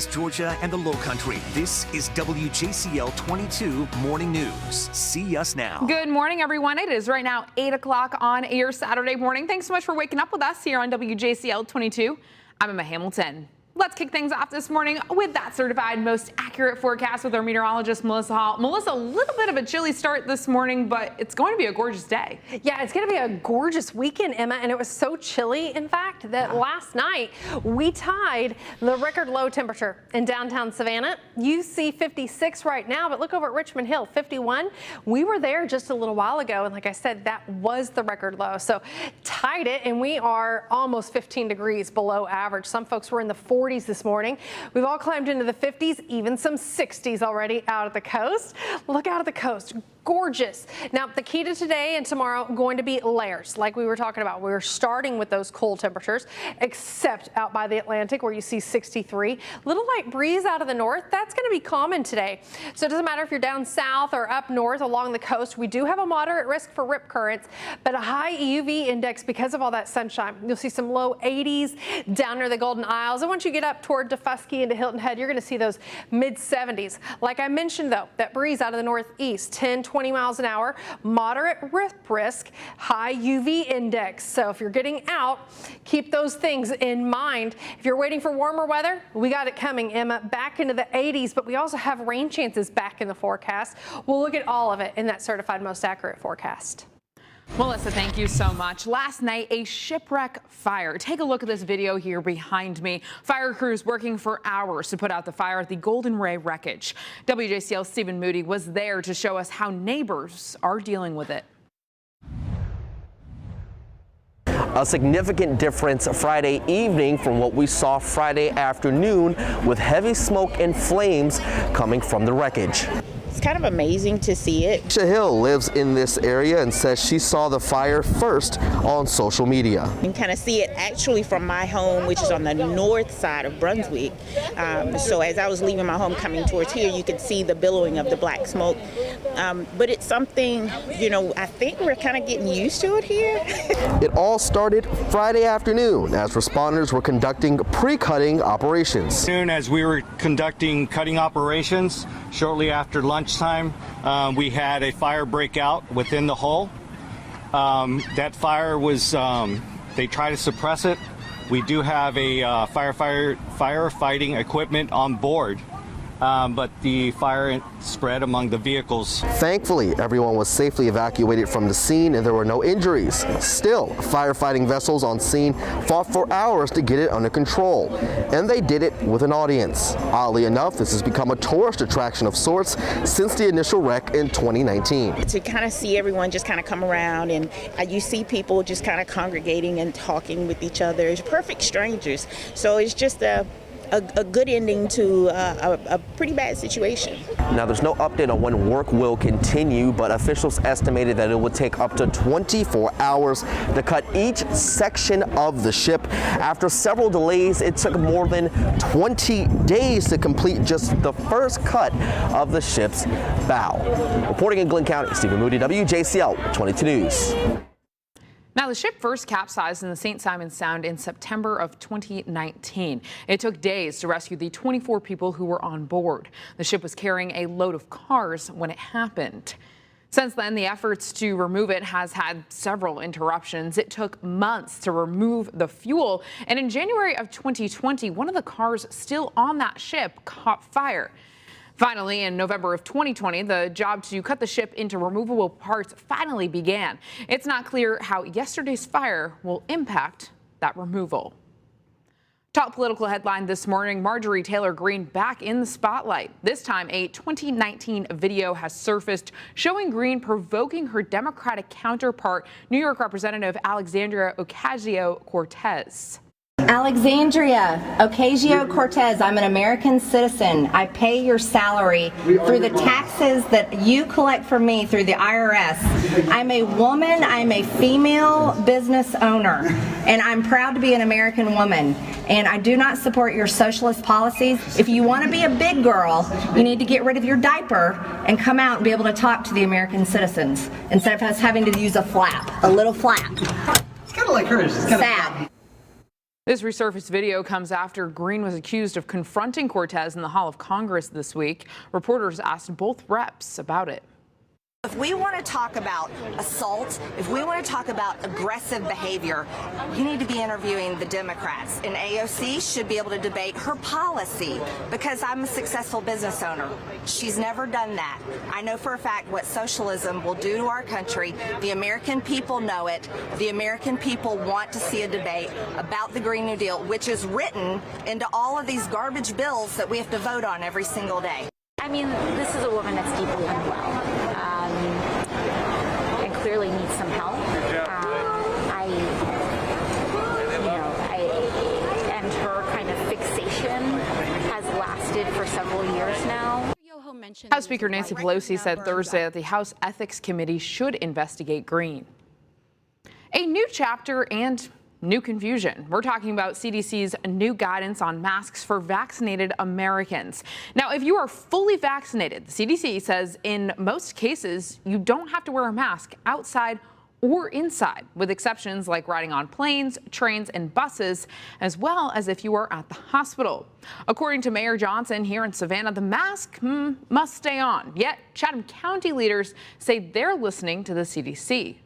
Southeast Georgia and the Lowcountry. This is WJCL 22 Morning News. See us now. Good morning, everyone. It is right now 8 o'clock on your Saturday morning. Thanks so much for waking up with us here on WJCL 22. I'm Emma Hamilton. Let's kick things off this morning with that certified most accurate forecast with our meteorologist, Melissa Hall. Melissa, a little bit of a chilly start this morning, but it's going to be a gorgeous day. Yeah, it's going to be a gorgeous weekend, Emma, and it was so chilly, in fact, that last night we tied the record low temperature in downtown Savannah. You see 56 right now, but look over at Richmond Hill, 51. We were there just a little while ago, and like I said, that was the record low. So tied it, and we are almost 15 degrees below average. Some folks were in the 40s this morning. We've all climbed into the 50s, even some 60s already out at the coast. Look out at the coast. Gorgeous. Now, the key to today and tomorrow going to be layers, like we were talking about. We're starting with those cold temperatures, except out by the Atlantic where you see 63. Little light breeze out of the north. That's going to be common today. So it doesn't matter if you're down south or up north along the coast. We do have a moderate risk for rip currents, but a high UV index because of all that sunshine. You'll see some low 80s down near the Golden Isles. And once you get up toward Defusky into Hilton Head, you're going to see those mid 70s. Like I mentioned, though, that breeze out of the northeast, 10-20 miles an hour, moderate rip risk, high UV index. So if you're getting out, keep those things in mind. If you're waiting for warmer weather, we got it coming, Emma, back into the 80s, but we also have rain chances back in the forecast. We'll look at all of it in that certified most accurate forecast. Melissa, thank you so much. Last night, a shipwreck fire. Take a look at this video here behind me. Fire crews working for hours to put out the fire at the Golden Ray wreckage. WJCL's Stephen Moody was there to show us how neighbors are dealing with it. A significant difference Friday evening from what we saw Friday afternoon, with heavy smoke and flames coming from the wreckage. It's kind of amazing to see it. Aisha Hill lives in this area and says she saw the fire first on social media. You can kind of see it actually from my home, which is on the north side of Brunswick. So as I was leaving my home coming towards here, you could see the billowing of the black smoke. But it's something, you know, I think we're kind of getting used to it here. It all started Friday afternoon as responders were conducting pre-cutting operations. Soon as we were conducting cutting operations, shortly after lunchtime, we had a fire break out within the hull. That fire was, they tried to suppress it. We do have a firefighting equipment on board, but the fire spread among the vehicles. Thankfully, everyone was safely evacuated from the scene and there were no injuries. Still, firefighting vessels on scene fought for hours to get it under control, and they did it with an audience. Oddly enough, this has become a tourist attraction of sorts since the initial wreck in 2019. To kind of see everyone just kind of come around, and you see people just kind of congregating and talking with each other. It's perfect strangers. So it's just a good ending to a pretty bad situation. Now, there's no update on when work will continue, but officials estimated that it would take up to 24 hours to cut each section of the ship. After several delays, it took more than 20 days to complete just the first cut of the ship's bow. Reporting in Glenn County, Stephen Moody, WJCL 22 News. Now, the ship first capsized in the St. Simons Sound in September of 2019. It took days to rescue the 24 people who were on board. The ship was carrying a load of cars when it happened. Since then, the efforts to remove it has had several interruptions. It took months to remove the fuel, and in January of 2020, one of the cars still on that ship caught fire. Finally, in November of 2020, the job to cut the ship into removable parts finally began. It's not clear how yesterday's fire will impact that removal. Top political headline this morning, Marjorie Taylor Greene back in the spotlight. This time, a 2019 video has surfaced showing Greene provoking her Democratic counterpart, New York Representative Alexandria Ocasio-Cortez. Alexandria Ocasio-Cortez, I'm an American citizen. I pay your salary through the taxes that you collect from me through the IRS. I'm a woman, I'm a female business owner, and I'm proud to be an American woman. And I do not support your socialist policies. If you want to be a big girl, you need to get rid of your diaper and come out and be able to talk to the American citizens instead of us having to use a flap, a little flap. It's kind of like hers. It's kind sad. This resurfaced video comes after Greene was accused of confronting Cortez in the Hall of Congress this week. Reporters asked both reps about it. If we want to talk about assault, if we want to talk about aggressive behavior, you need to be interviewing the Democrats. And AOC should be able to debate her policy because I'm a successful business owner. She's never done that. I know for a fact what socialism will do to our country. The American people know it. The American people want to see a debate about the Green New Deal, which is written into all of these garbage bills that we have to vote on every single day. I mean, this is a woman that's deeply unwell. And clearly needs some help. And her kind of fixation has lasted for several years now. House Speaker Nancy Pelosi said Thursday that the House Ethics Committee should investigate Greene. A new chapter and new confusion. We're talking about CDC's new guidance on masks for vaccinated Americans. Now, if you are fully vaccinated, the CDC says in most cases, you don't have to wear a mask outside or inside, with exceptions like riding on planes, trains, and buses, as well as if you are at the hospital. According to Mayor Johnson here in Savannah, the mask must stay on. Yet Chatham County leaders say they're listening to the CDC.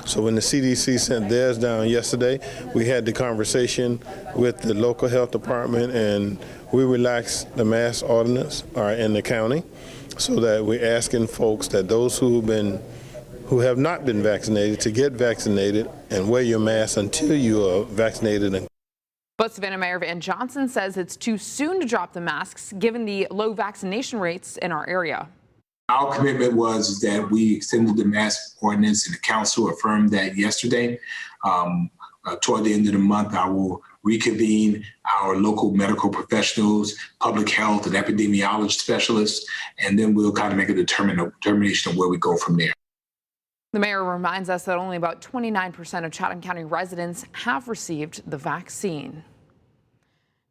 So when the CDC sent theirs down yesterday, we had the conversation with the local health department and we relaxed the mask ordinance in the county so that we're asking folks that those who have not been vaccinated to get vaccinated and wear your mask until you are vaccinated. But Savannah Mayor Van Johnson says it's too soon to drop the masks given the low vaccination rates in our area. Our commitment was that we extended the mask ordinance, and the council affirmed that yesterday. Toward the end of the month, I will reconvene our local medical professionals, public health and epidemiology specialists, and then we'll kind of make a determination of where we go from there. The mayor reminds us that only about 29% of Chatham County residents have received the vaccine.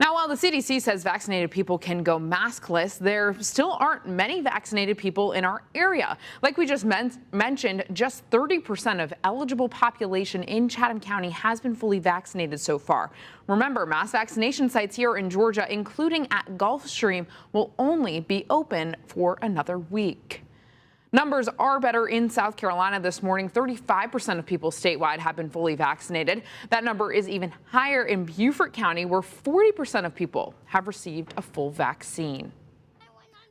Now, while the CDC says vaccinated people can go maskless, there still aren't many vaccinated people in our area. Like we just mentioned, just 30% of eligible population in Chatham County has been fully vaccinated so far. Remember, mass vaccination sites here in Georgia, including at Gulfstream, will only be open for another week. Numbers are better in South Carolina this morning. 35% of people statewide have been fully vaccinated. That number is even higher in Beaufort County, where 40% of people have received a full vaccine.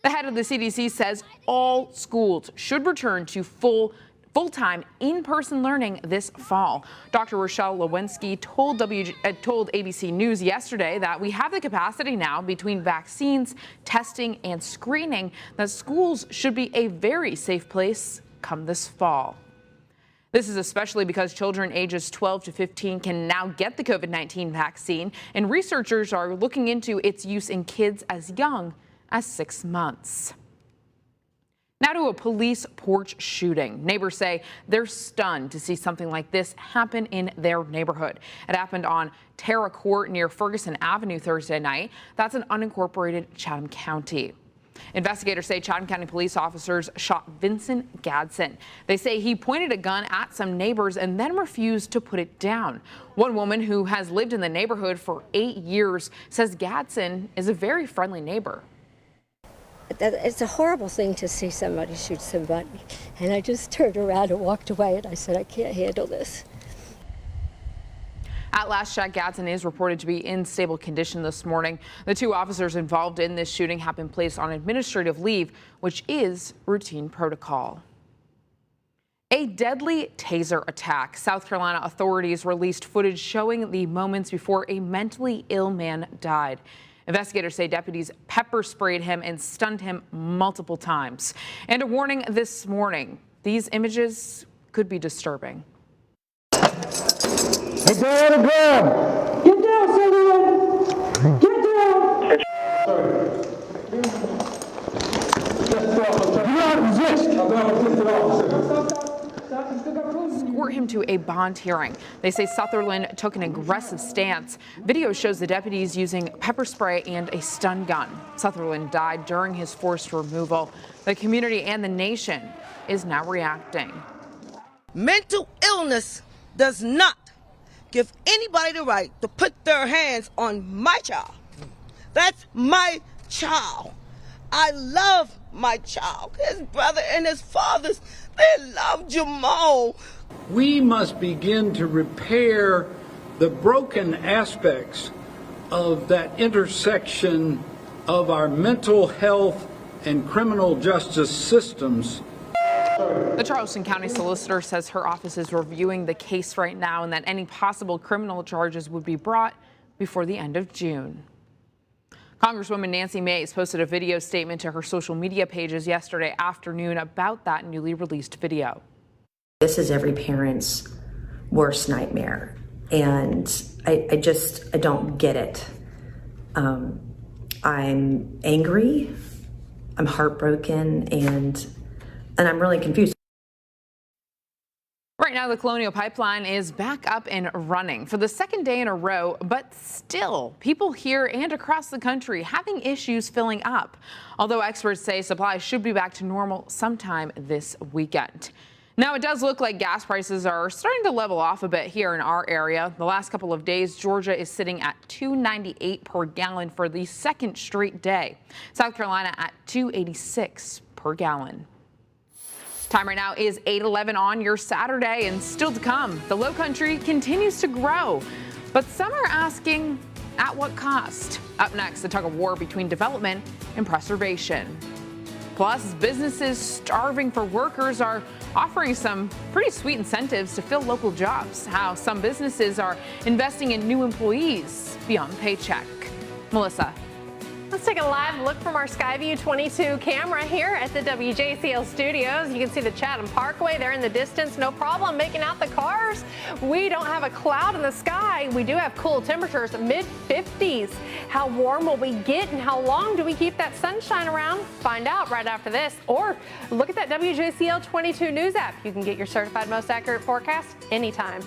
The head of the CDC says all schools should return to full-time in-person learning this fall. Dr. Rochelle Lewinsky told ABC News yesterday that we have the capacity now between vaccines, testing, and screening that schools should be a very safe place come this fall. This is especially because children ages 12 to 15 can now get the COVID-19 vaccine, and researchers are looking into its use in kids as young as 6 months. Now to a police porch shooting. Neighbors say they're stunned to see something like this happen in their neighborhood. It happened on Terra Court near Ferguson Avenue Thursday night. That's in unincorporated Chatham County. Investigators say Chatham County police officers shot Vincent Gadsden. They say he pointed a gun at some neighbors and then refused to put it down. One woman who has lived in the neighborhood for 8 years says Gadsden is a very friendly neighbor. It's a horrible thing to see somebody shoot somebody. And I just turned around and walked away, and I said, I can't handle this. At last check, Gadsden is reported to be in stable condition this morning. The 2 officers involved in this shooting have been placed on administrative leave, which is routine protocol. A deadly taser attack. South Carolina authorities released footage showing the moments before a mentally ill man died. Investigators say deputies pepper sprayed him and stunned him multiple times. And a warning this morning, these images could be disturbing. Get down on the ground! Get down, Sutherland! Get down! Do not resist! Escort him to a bond hearing. They say Sutherland took an aggressive stance. Video shows the deputies using pepper spray and a stun gun. Sutherland died during his forced removal. The community and the nation is now reacting. Mental illness does not give anybody the right to put their hands on my child. That's my child. I love my child. His brother and his fathers, they love Jamal. We must begin to repair the broken aspects of that intersection of our mental health and criminal justice systems. The Charleston County Solicitor says her office is reviewing the case right now and that any possible criminal charges would be brought before the end of June. Congresswoman Nancy Mace posted a video statement to her social media pages yesterday afternoon about that newly released video. This is every parent's worst nightmare, and I don't get it. I'm angry, I'm heartbroken, and I'm really confused. Right now, the Colonial Pipeline is back up and running for the second day in a row, but still, people here and across the country having issues filling up. Although experts say supplies should be back to normal sometime this weekend. Now, it does look like gas prices are starting to level off a bit here in our area. The last couple of days, Georgia is sitting at $2.98 per gallon for the second straight day. South Carolina at $2.86 per gallon. Time right now is 8:11 on your Saturday, and still to come, the Low Country continues to grow, but some are asking, at what cost? Up next, the tug of war between development and preservation. Plus, businesses starving for workers are offering some pretty sweet incentives to fill local jobs. How some businesses are investing in new employees beyond paycheck. Melissa. Let's take a live look from our Skyview 22 camera here at the WJCL studios. You can see the Chatham Parkway there in the distance. No problem making out the cars. We don't have a cloud in the sky. We do have cool temperatures, mid-50s. How warm will we get and how long do we keep that sunshine around? Find out right after this. Or look at that WJCL 22 News app. You can get your certified most accurate forecast anytime.